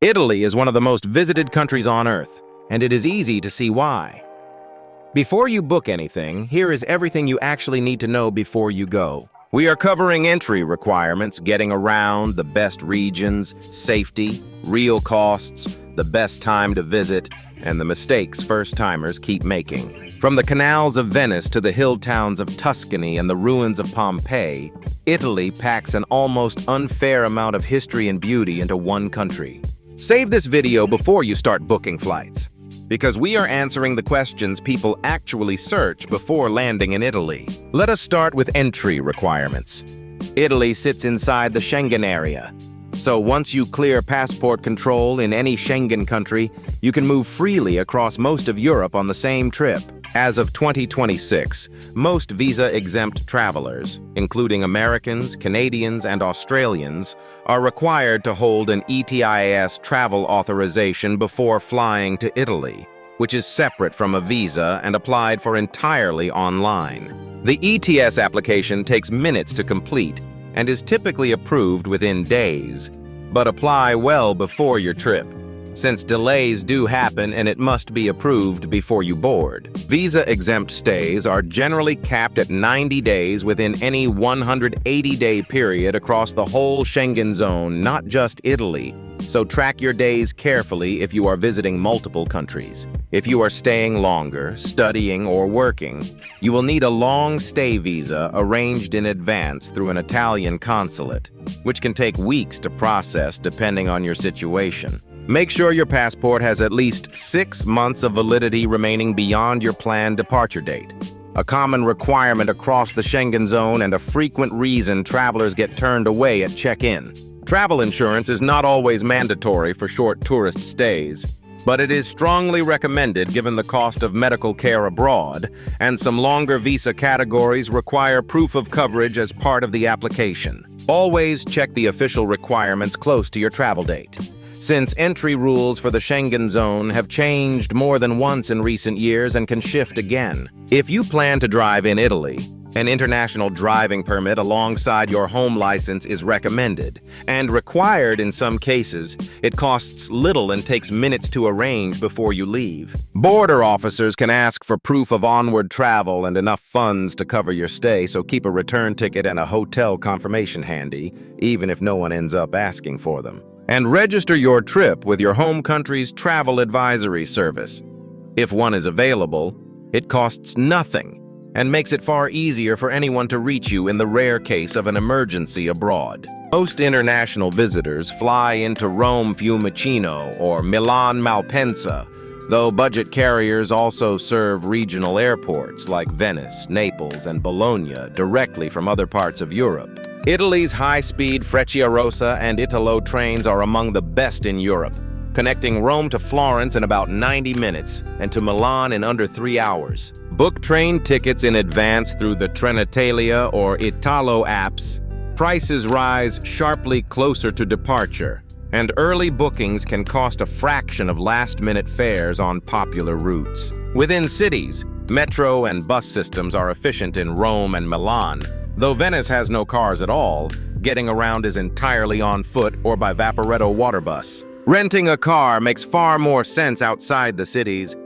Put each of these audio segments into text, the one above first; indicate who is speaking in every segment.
Speaker 1: Italy is one of the most visited countries on Earth, and it is easy to see why. Before you book anything, here is everything you actually need to know before you go. We are covering entry requirements, getting around, the best regions, safety, real costs, the best time to visit, and the mistakes first-timers keep making. From the canals of Venice to the hill towns of Tuscany and the ruins of Pompeii, Italy packs an almost unfair amount of history and beauty into one country. Save this video before you start booking flights, because we are answering the questions people actually search before landing in Italy. Let us start with entry requirements. Italy sits inside the Schengen area, so once you clear passport control in any Schengen country, you can move freely across most of Europe on the same trip. As of 2026, most visa-exempt travelers, including Americans, Canadians, and Australians, are required to hold an ETIAS travel authorization before flying to Italy, which is separate from a visa and applied for entirely online. The ETIAS application takes minutes to complete and is typically approved within days, but apply well before your trip, since delays do happen and it must be approved before you board. Visa-exempt stays are generally capped at 90 days within any 180-day period across the whole Schengen zone, not just Italy, so track your days carefully if you are visiting multiple countries. If you are staying longer, studying, or working, you will need a long stay visa arranged in advance through an Italian consulate, which can take weeks to process depending on your situation. Make sure your passport has at least 6 months of validity remaining beyond your planned departure date, a common requirement across the Schengen zone and a frequent reason travelers get turned away at check-in. Travel insurance is not always mandatory for short tourist stays, but it is strongly recommended given the cost of medical care abroad, and some longer visa categories require proof of coverage as part of the application. Always check the official requirements close to your travel date, since entry rules for the Schengen zone have changed more than once in recent years and can shift again. If you plan to drive in Italy, an international driving permit alongside your home license is recommended, and required in some cases. It costs little and takes minutes to arrange before you leave. Border officers can ask for proof of onward travel and enough funds to cover your stay, so keep a return ticket and a hotel confirmation handy, even if no one ends up asking for them. And register your trip with your home country's travel advisory service. If one is available, it costs nothing and makes it far easier for anyone to reach you in the rare case of an emergency abroad. Most international visitors fly into Rome Fiumicino or Milan Malpensa, though budget carriers also serve regional airports like Venice, Naples, and Bologna directly from other parts of Europe. Italy's high-speed Frecciarossa and Italo trains are among the best in Europe, connecting Rome to Florence in about 90 minutes and to Milan in under 3 hours. Book train tickets in advance through the Trenitalia or Italo apps. Prices rise sharply closer to departure, and early bookings can cost a fraction of last-minute fares on popular routes. Within cities, metro and bus systems are efficient in Rome and Milan. Though Venice has no cars at all, getting around is entirely on foot or by Vaporetto water bus. Renting a car makes far more sense outside the cities,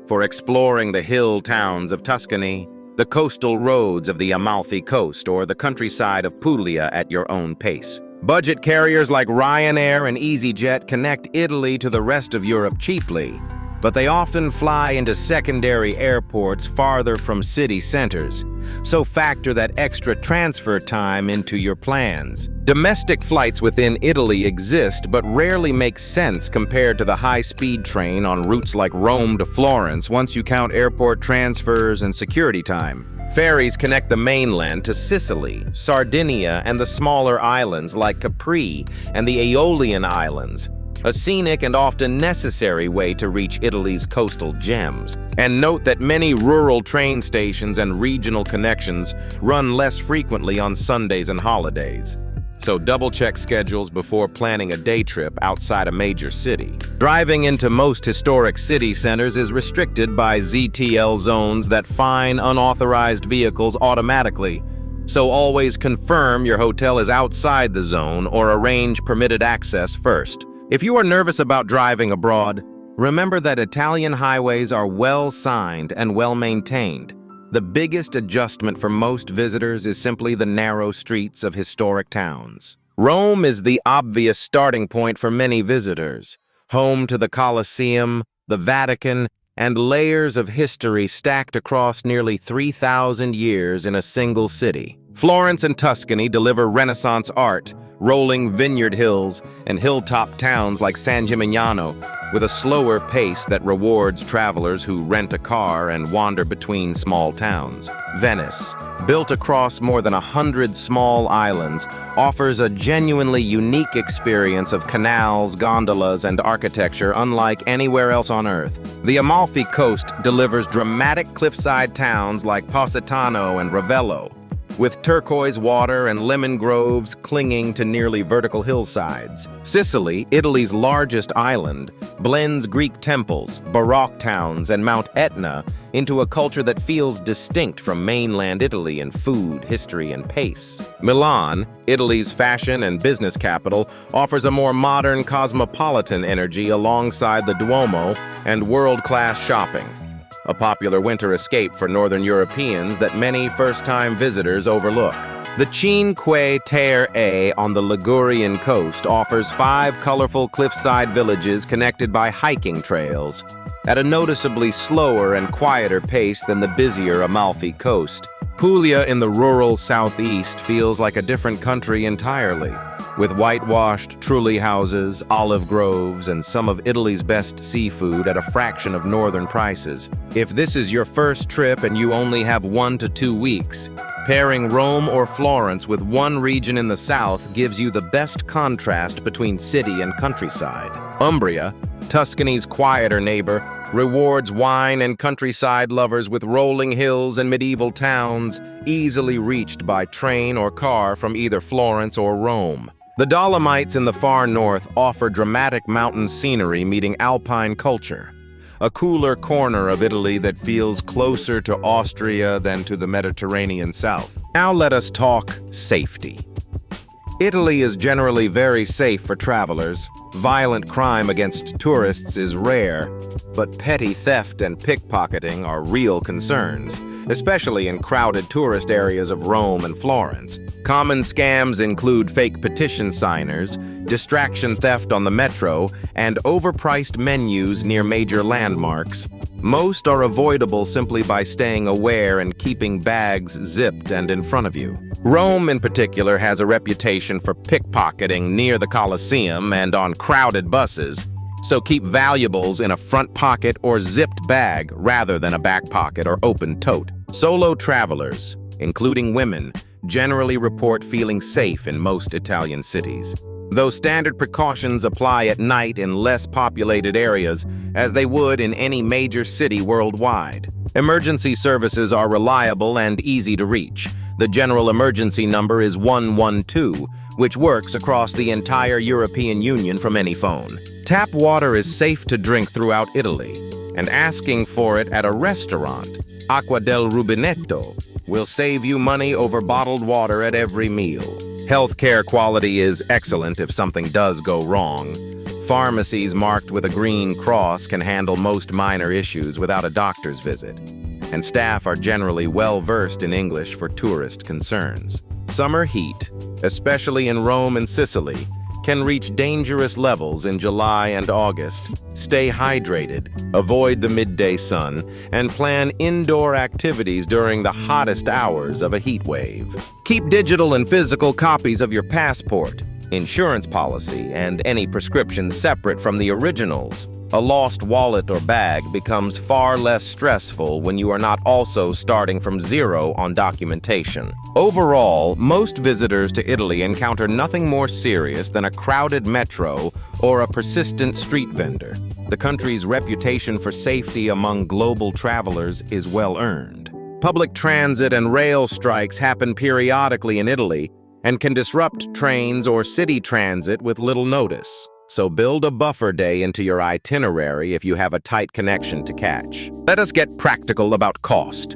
Speaker 1: for exploring the hill towns of Tuscany, the coastal roads of the Amalfi Coast, or the countryside of Puglia at your own pace. Budget carriers like Ryanair and EasyJet connect Italy to the rest of Europe cheaply, but they often fly into secondary airports farther from city centers, so factor that extra transfer time into your plans. Domestic flights within Italy exist, but rarely make sense compared to the high-speed train on routes like Rome to Florence once you count airport transfers and security time. Ferries connect the mainland to Sicily, Sardinia, and the smaller islands like Capri and the Aeolian Islands, a scenic and often necessary way to reach Italy's coastal gems. And note that many rural train stations and regional connections run less frequently on Sundays and holidays, so double-check schedules before planning a day trip outside a major city. Driving into most historic city centers is restricted by ZTL zones that fine unauthorized vehicles automatically, so always confirm your hotel is outside the zone or arrange permitted access first. If you are nervous about driving abroad, remember that Italian highways are well-signed and well-maintained. The biggest adjustment for most visitors is simply the narrow streets of historic towns. Rome is the obvious starting point for many visitors, home to the Colosseum, the Vatican, and layers of history stacked across nearly 3,000 years in a single city. Florence and Tuscany deliver Renaissance art, rolling vineyard hills, and hilltop towns like San Gimignano, with a slower pace that rewards travelers who rent a car and wander between small towns. Venice, built across more than 100 small islands, offers a genuinely unique experience of canals, gondolas, and architecture unlike anywhere else on Earth. The Amalfi Coast delivers dramatic cliffside towns like Positano and Ravello, with turquoise water and lemon groves clinging to nearly vertical hillsides. Sicily, Italy's largest island, blends Greek temples, Baroque towns, and Mount Etna into a culture that feels distinct from mainland Italy in food, history, and pace. Milan, Italy's fashion and business capital, offers a more modern, cosmopolitan energy alongside the Duomo and world-class shopping, a popular winter escape for Northern Europeans that many first-time visitors overlook. The Cinque Terre on the Ligurian coast offers 5 colorful cliffside villages connected by hiking trails at a noticeably slower and quieter pace than the busier Amalfi Coast. Puglia in the rural southeast feels like a different country entirely, with whitewashed trulli houses, olive groves, and some of Italy's best seafood at a fraction of northern prices. If this is your first trip and you only have 1 to 2 weeks, pairing Rome or Florence with one region in the south gives you the best contrast between city and countryside. Umbria, Tuscany's quieter neighbor, rewards wine and countryside lovers with rolling hills and medieval towns easily reached by train or car from either Florence or Rome. The Dolomites in the far north offer dramatic mountain scenery meeting alpine culture, a cooler corner of Italy that feels closer to Austria than to the Mediterranean south. Now let us talk safety. Italy is generally very safe for travelers. Violent crime against tourists is rare, but petty theft and pickpocketing are real concerns, especially in crowded tourist areas of Rome and Florence. Common scams include fake petition signers, distraction theft on the metro, and overpriced menus near major landmarks. Most are avoidable simply by staying aware and keeping bags zipped and in front of you. Rome, in particular, has a reputation for pickpocketing near the Colosseum and on crowded buses, so keep valuables in a front pocket or zipped bag rather than a back pocket or open tote. Solo travelers, including women, generally report feeling safe in most Italian cities, though standard precautions apply at night in less populated areas as they would in any major city worldwide. Emergency services are reliable and easy to reach. The general emergency number is 112, which works across the entire European Union from any phone. Tap water is safe to drink throughout Italy, and asking for it at a restaurant, Acqua del Rubinetto, will save you money over bottled water at every meal. Healthcare quality is excellent if something does go wrong. Pharmacies marked with a green cross can handle most minor issues without a doctor's visit, and staff are generally well-versed in English for tourist concerns. Summer heat, especially in Rome and Sicily, can reach dangerous levels in July and August. Stay hydrated, avoid the midday sun, and plan indoor activities during the hottest hours of a heat wave. Keep digital and physical copies of your passport, insurance policy, and any prescriptions separate from the originals. A lost wallet or bag becomes far less stressful when you are not also starting from zero on documentation. Overall, most visitors to Italy encounter nothing more serious than a crowded metro or a persistent street vendor. The country's reputation for safety among global travelers is well earned. Public transit and rail strikes happen periodically in Italy and can disrupt trains or city transit with little notice. So build a buffer day into your itinerary if you have a tight connection to catch. Let us get practical about cost.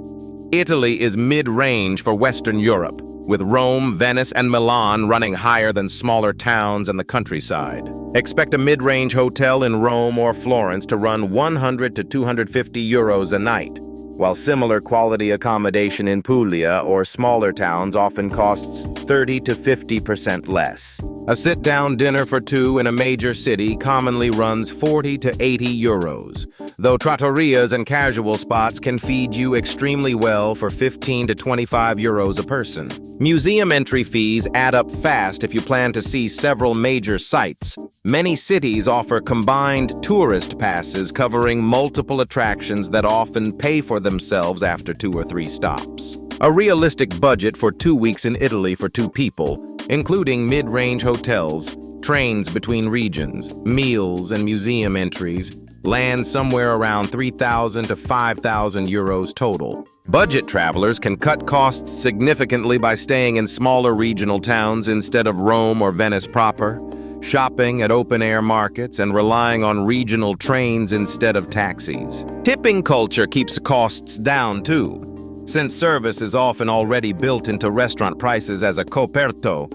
Speaker 1: Italy is mid-range for Western Europe, with Rome, Venice, and Milan running higher than smaller towns and the countryside. Expect a mid-range hotel in Rome or Florence to run 100 to 250 euros a night, while similar quality accommodation in Puglia or smaller towns often costs 30 to 50% less. A sit-down dinner for two in a major city commonly runs 40 to 80 euros, though trattorias and casual spots can feed you extremely well for 15 to 25 euros a person. Museum entry fees add up fast if you plan to see several major sites. Many cities offer combined tourist passes covering multiple attractions that often pay for themselves after 2 or 3 stops. A realistic budget for 2 weeks in Italy for 2 people, including mid-range hotels, trains between regions, meals, and museum entries, lands somewhere around 3,000 to 5,000 euros total. Budget travelers can cut costs significantly by staying in smaller regional towns instead of Rome or Venice proper, shopping at open-air markets, and relying on regional trains instead of taxis. Tipping culture keeps costs down too. Since service is often already built into restaurant prices as a coperto,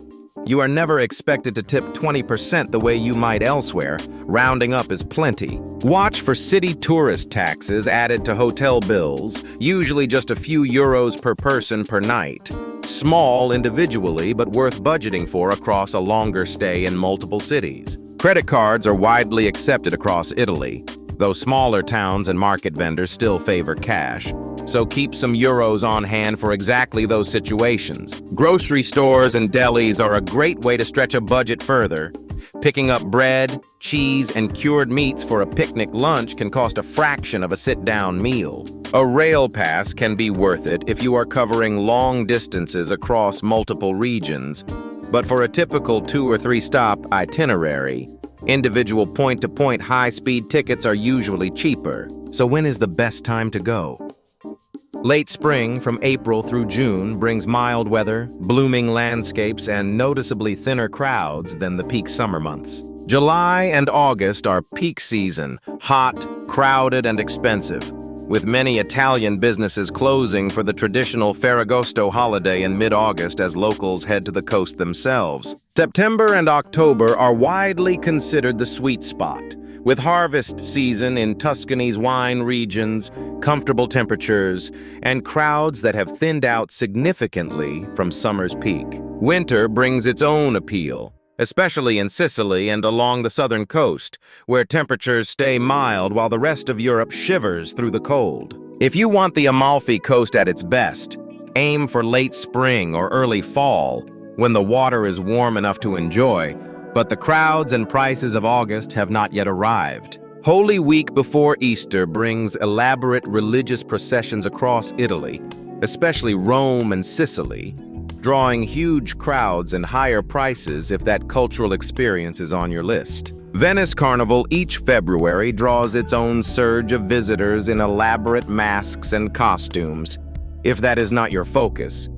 Speaker 1: you are never expected to tip 20% the way you might elsewhere. Rounding up is plenty. Watch for city tourist taxes added to hotel bills, usually just a few euros per person per night. Small individually, but worth budgeting for across a longer stay in multiple cities. Credit cards are widely accepted across Italy, though smaller towns and market vendors still favor cash. So keep some euros on hand for exactly those situations. Grocery stores and delis are a great way to stretch a budget further. Picking up bread, cheese, and cured meats for a picnic lunch can cost a fraction of a sit-down meal. A rail pass can be worth it if you are covering long distances across multiple regions. But for a typical 2 or 3 stop itinerary, individual point-to-point high-speed tickets are usually cheaper. So when is the best time to go? Late spring, from April through June, brings mild weather, blooming landscapes, and noticeably thinner crowds than the peak summer months. July and August are peak season, hot, crowded, and expensive, with many Italian businesses closing for the traditional Ferragosto holiday in mid-August as locals head to the coast themselves. September and October are widely considered the sweet spot, with harvest season in Tuscany's wine regions, comfortable temperatures, and crowds that have thinned out significantly from summer's peak. Winter brings its own appeal, especially in Sicily and along the southern coast, where temperatures stay mild while the rest of Europe shivers through the cold. If you want the Amalfi Coast at its best, aim for late spring or early fall, when the water is warm enough to enjoy, but the crowds and prices of August have not yet arrived. Holy Week before Easter brings elaborate religious processions across Italy, especially Rome and Sicily, drawing huge crowds and higher prices if that cultural experience is on your list. Venice Carnival each February draws its own surge of visitors in elaborate masks and costumes. If that is not your focus,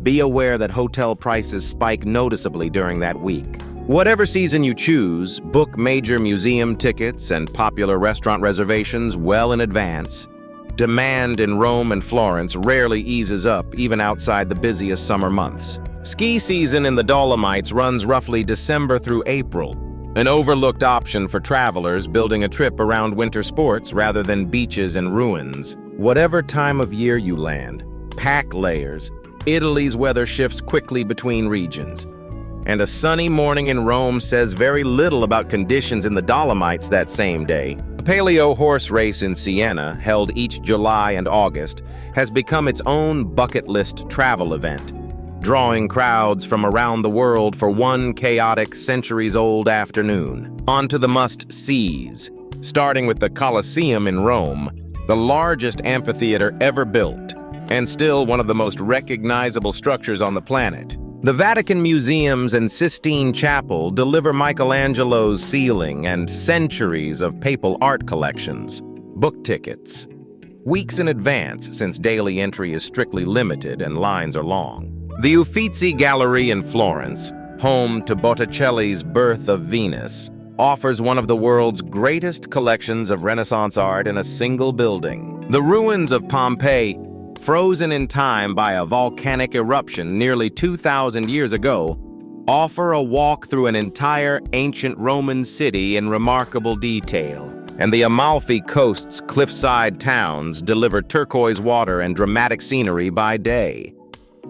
Speaker 1: be aware that hotel prices spike noticeably during that week. Whatever season you choose, book major museum tickets and popular restaurant reservations well in advance. Demand in Rome and Florence rarely eases up even outside the busiest summer months. Ski season in the Dolomites runs roughly December through April, an overlooked option for travelers building a trip around winter sports rather than beaches and ruins. Whatever time of year you land, pack layers. Italy's weather shifts quickly between regions, and a sunny morning in Rome says very little about conditions in the Dolomites that same day. The Paleo horse race in Siena, held each July and August, has become its own bucket list travel event, drawing crowds from around the world for one chaotic, centuries-old afternoon. On to the must-sees, starting with the Colosseum in Rome, the largest amphitheater ever built, and still one of the most recognizable structures on the planet. The Vatican Museums and Sistine Chapel deliver Michelangelo's ceiling and centuries of papal art collections. Book tickets weeks in advance, since daily entry is strictly limited and lines are long. The Uffizi Gallery in Florence, home to Botticelli's Birth of Venus, offers one of the world's greatest collections of Renaissance art in a single building. The ruins of Pompeii frozen in time by a volcanic eruption nearly 2,000 years ago, offer a walk through an entire ancient Roman city in remarkable detail. And the Amalfi Coast's cliffside towns deliver turquoise water and dramatic scenery by day,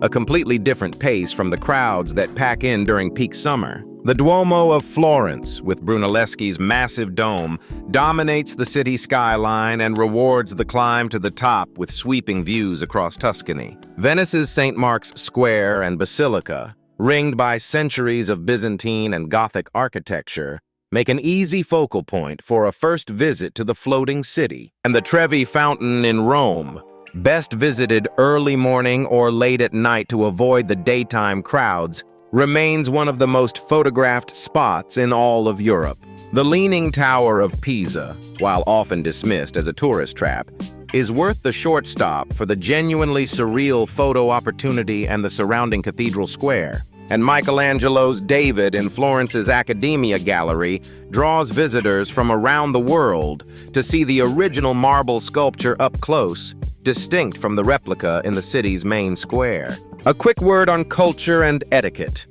Speaker 1: a completely different pace from the crowds that pack in during peak summer. The Duomo of Florence, with Brunelleschi's massive dome, dominates the city skyline and rewards the climb to the top with sweeping views across Tuscany. Venice's St. Mark's Square and Basilica, ringed by centuries of Byzantine and Gothic architecture, make an easy focal point for a first visit to the floating city. And the Trevi Fountain in Rome, best visited early morning or late at night to avoid the daytime crowds, remains one of the most photographed spots in all of Europe. The Leaning Tower of Pisa, while often dismissed as a tourist trap, is worth the short stop for the genuinely surreal photo opportunity and the surrounding cathedral square. And Michelangelo's David in Florence's Accademia Gallery draws visitors from around the world to see the original marble sculpture up close, distinct from the replica in the city's main square. A quick word on culture and etiquette.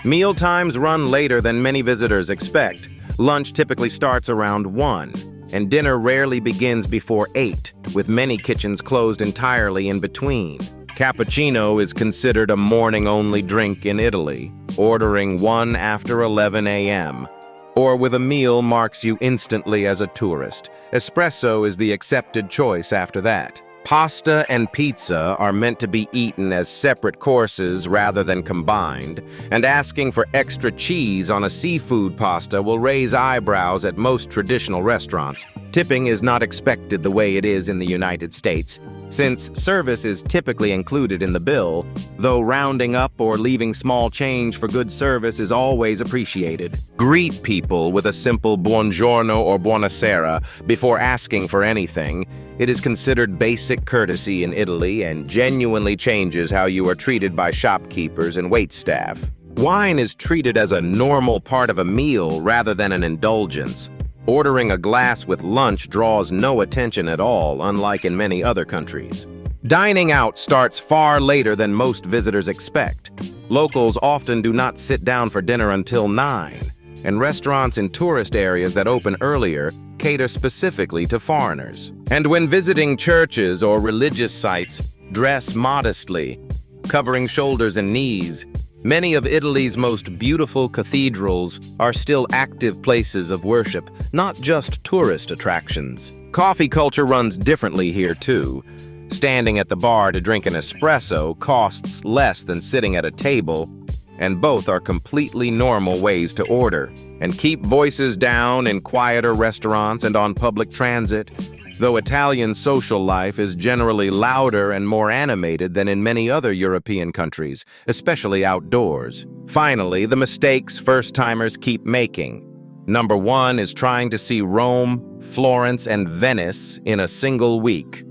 Speaker 1: Meal times run later than many visitors expect. Lunch typically starts around 1, and dinner rarely begins before 8, with many kitchens closed entirely in between. Cappuccino is considered a morning-only drink in Italy, ordering one after 11 a.m., or with a meal marks you instantly as a tourist. Espresso is the accepted choice after that. Pasta and pizza are meant to be eaten as separate courses rather than combined, and asking for extra cheese on a seafood pasta will raise eyebrows at most traditional restaurants. Tipping is not expected the way it is in the United States, since service is typically included in the bill, though rounding up or leaving small change for good service is always appreciated. Greet people with a simple buongiorno or buonasera before asking for anything. It is considered basic courtesy in Italy and genuinely changes how you are treated by shopkeepers and waitstaff. Wine is treated as a normal part of a meal rather than an indulgence. Ordering a glass with lunch draws no attention at all, unlike in many other countries. Dining out starts far later than most visitors expect. Locals often do not sit down for dinner until 9, and restaurants in tourist areas that open earlier cater specifically to foreigners. And when visiting churches or religious sites, dress modestly, covering shoulders and knees. Many of Italy's most beautiful cathedrals are still active places of worship, not just tourist attractions. Coffee culture runs differently here too. Standing at the bar to drink an espresso costs less than sitting at a table, and both are completely normal ways to order. And keep voices down in quieter restaurants and on public transit, though Italian social life is generally louder and more animated than in many other European countries, especially outdoors. Finally, the mistakes first-timers keep making. Number 1 is trying to see Rome, Florence, and Venice in a single week.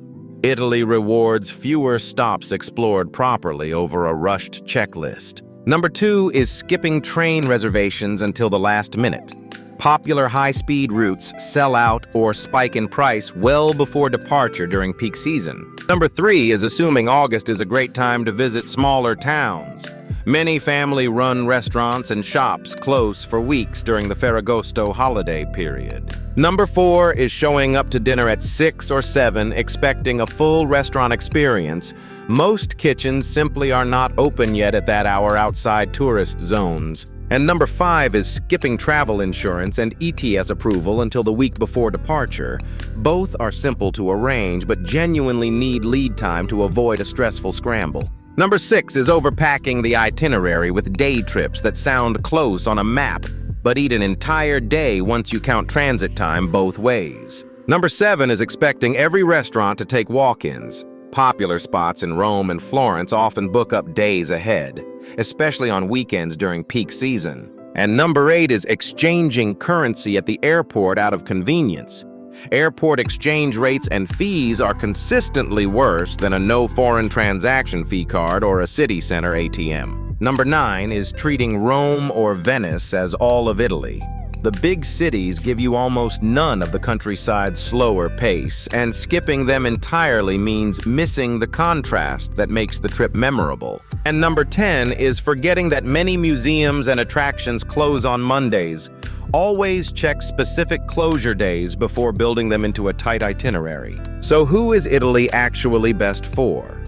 Speaker 1: Italy rewards fewer stops explored properly over a rushed checklist. Number 2 is skipping train reservations until the last minute. Popular high-speed routes sell out or spike in price well before departure during peak season. Number 3 is assuming August is a great time to visit smaller towns. Many family-run restaurants and shops close for weeks during the Ferragosto holiday period. Number 4 is showing up to dinner at 6 or 7 expecting a full restaurant experience. Most kitchens simply are not open yet at that hour outside tourist zones. And number 5 is skipping travel insurance and ETIAS approval until the week before departure. Both are simple to arrange, but genuinely need lead time to avoid a stressful scramble. Number 6 is overpacking the itinerary with day trips that sound close on a map, but eat an entire day once you count transit time both ways. Number 7 is expecting every restaurant to take walk-ins. Popular spots in Rome and Florence often book up days ahead, especially on weekends during peak season. And number 8 is exchanging currency at the airport out of convenience. Airport exchange rates and fees are consistently worse than a no foreign transaction fee card or a city center ATM. Number 9 is treating Rome or Venice as all of Italy. The big cities give you almost none of the countryside's slower pace, and skipping them entirely means missing the contrast that makes the trip memorable. And number 10 is forgetting that many museums and attractions close on Mondays. Always check specific closure days before building them into a tight itinerary. So who is Italy actually best for?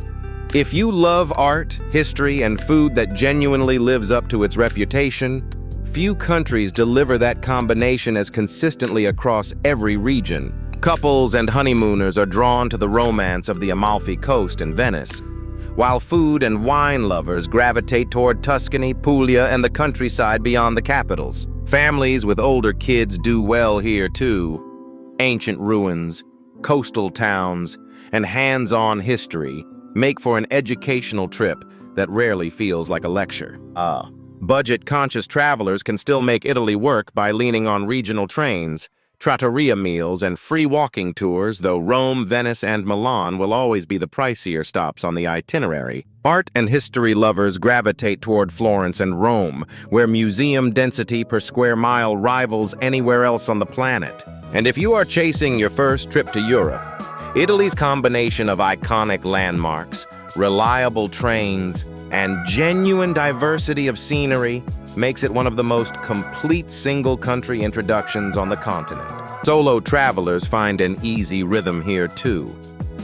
Speaker 1: If you love art, history, and food that genuinely lives up to its reputation, few countries deliver that combination as consistently across every region. Couples and honeymooners are drawn to the romance of the Amalfi Coast in Venice, while food and wine lovers gravitate toward Tuscany, Puglia, and the countryside beyond the capitals. Families with older kids do well here too. Ancient ruins, coastal towns, and hands-on history make for an educational trip that rarely feels like a lecture. Budget-conscious travelers can still make Italy work by leaning on regional trains, trattoria meals, and free walking tours, though Rome, Venice, and Milan will always be the pricier stops on the itinerary. Art and history lovers gravitate toward Florence and Rome, where museum density per square mile rivals anywhere else on the planet. And if you are chasing your first trip to Europe, Italy's combination of iconic landmarks, reliable trains, and genuine diversity of scenery makes it one of the most complete single-country introductions on the continent. Solo travelers find an easy rhythm here too.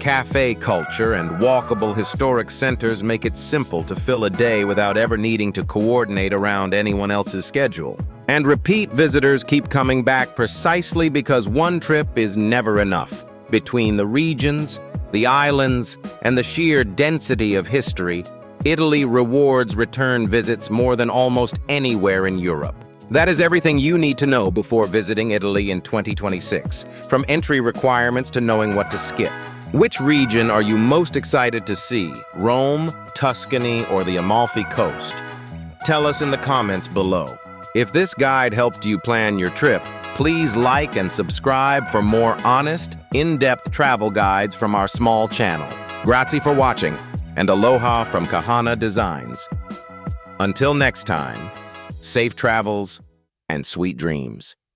Speaker 1: Cafe culture and walkable historic centers make it simple to fill a day without ever needing to coordinate around anyone else's schedule. And repeat visitors keep coming back precisely because one trip is never enough. Between the regions, the islands, and the sheer density of history, Italy rewards return visits more than almost anywhere in Europe. That is everything you need to know before visiting Italy in 2026, from entry requirements to knowing what to skip. Which region are you most excited to see? Rome, Tuscany, or the Amalfi Coast? Tell us in the comments below. If this guide helped you plan your trip, please like and subscribe for more honest, in-depth travel guides from our small channel. Grazie for watching, and aloha from Kahana Designs. Until next time, safe travels and sweet dreams.